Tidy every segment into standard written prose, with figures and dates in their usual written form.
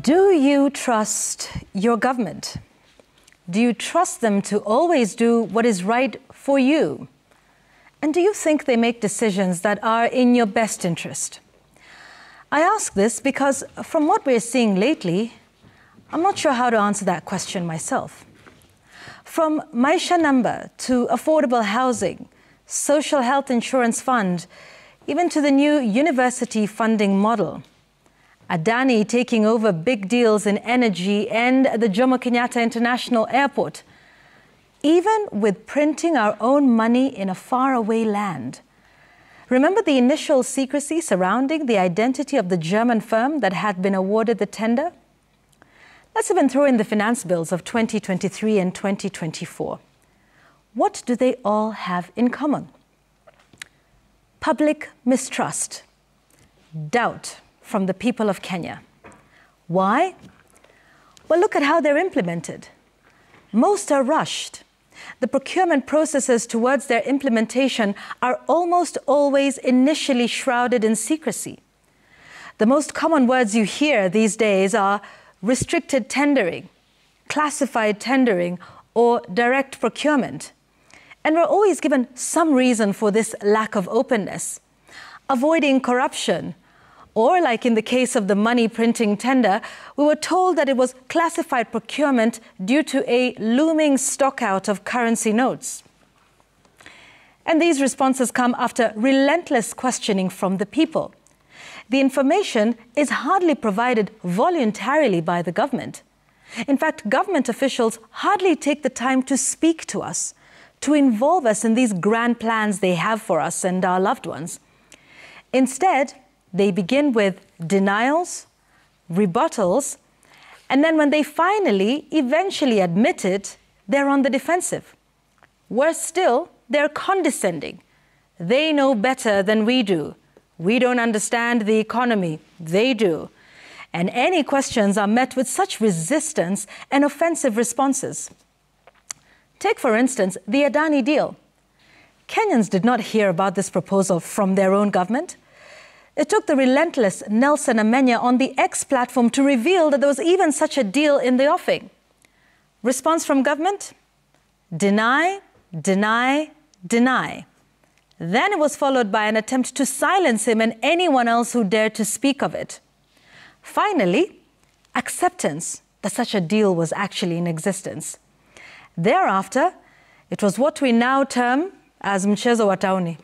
Do you trust your government? Do you trust them to always do what is right for you? And do you think they make decisions that are in your best interest? I ask this because from what we're seeing lately, I'm not sure how to answer that question myself. From Maisha number to affordable housing, social health insurance fund, even to the new university funding model. Adani taking over big deals in energy and the Jomo Kenyatta International Airport. Even with printing our own money in a faraway land. Remember the initial secrecy surrounding the identity of the German firm that had been awarded the tender? Let's even throw in the finance bills of 2023 and 2024. What do they all have in common? Public mistrust, doubt from the people of Kenya. Why? Well, look at how they're implemented. Most are rushed. The procurement processes towards their implementation are almost always initially shrouded in secrecy. The most common words you hear these days are restricted tendering, classified tendering, or direct procurement. And we're always given some reason for this lack of openness. Avoiding corruption, or like in the case of the money printing tender, we were told that it was classified procurement due to a looming stockout of currency notes. And these responses come after relentless questioning from the people. The information is hardly provided voluntarily by the government. In fact, government officials hardly take the time to speak to us, to involve us in these grand plans they have for us and our loved ones. Instead, they begin with denials, rebuttals, and then when they eventually admit it, they're on the defensive. Worse still, they're condescending. They know better than we do. We don't understand the economy. They do. And any questions are met with such resistance and offensive responses. Take, for instance, the Adani deal. Kenyans did not hear about this proposal from their own government. It took the relentless Nelson Amenya on the X platform to reveal that there was even such a deal in the offing. Response from government? Deny, deny, deny. Then it was followed by an attempt to silence him and anyone else who dared to speak of it. Finally, acceptance that such a deal was actually in existence. Thereafter, it was what we now term as mchezo wa tauni.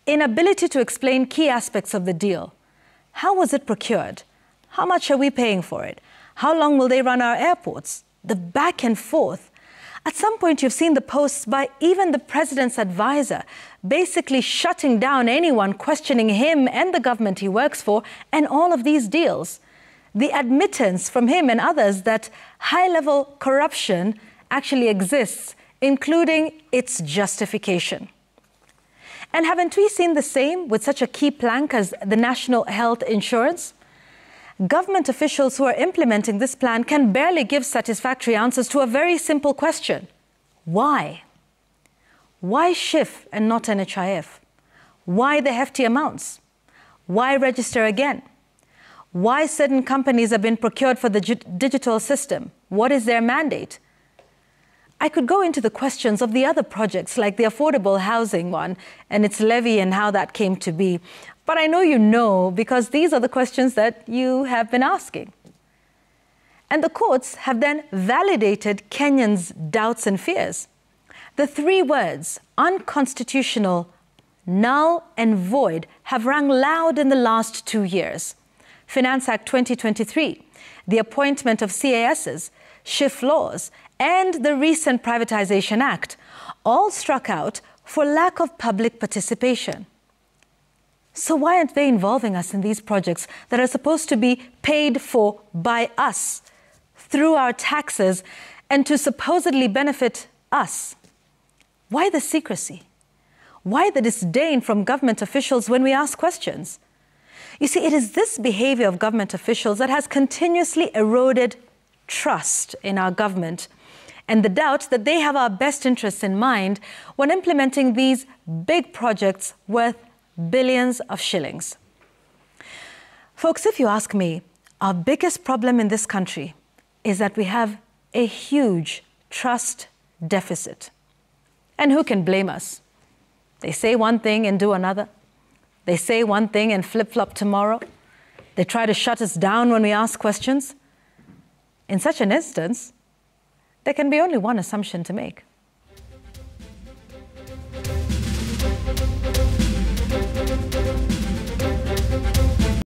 Inability to explain key aspects of the deal. How was it procured? How much are we paying for it? How long will they run our airports? The back and forth. At some point, you've seen the posts by even the president's advisor, basically shutting down anyone questioning him and the government he works for and all of these deals. The admittance from him and others that high-level corruption actually exists, including its justification. And haven't we seen the same with such a key plank as the national health insurance? Government officials who are implementing this plan can barely give satisfactory answers to a very simple question. Why? Why SHIF and not NHIF? Why the hefty amounts? Why register again? Why certain companies have been procured for the digital system? What is their mandate? I could go into the questions of the other projects, like the affordable housing one and its levy and how that came to be. But I know you know, because these are the questions that you have been asking. And the courts have then validated Kenyans' doubts and fears. The three words, unconstitutional, null and void, have rung loud in the last 2 years. Finance Act 2023, the appointment of CASs, SHIF laws, and the recent Privatization Act, all struck out for lack of public participation. So why aren't they involving us in these projects that are supposed to be paid for by us, through our taxes, and to supposedly benefit us? Why the secrecy? Why the disdain from government officials when we ask questions? You see, it is this behavior of government officials that has continuously eroded trust in our government and the doubt that they have our best interests in mind when implementing these big projects worth billions of shillings. Folks, if you ask me, Our biggest problem in this country is that we have a huge trust deficit. And who can blame us? They say one thing and do another. They say one thing and flip-flop tomorrow. They try to shut us down when we ask questions. In such an instance, there can be only one assumption to make.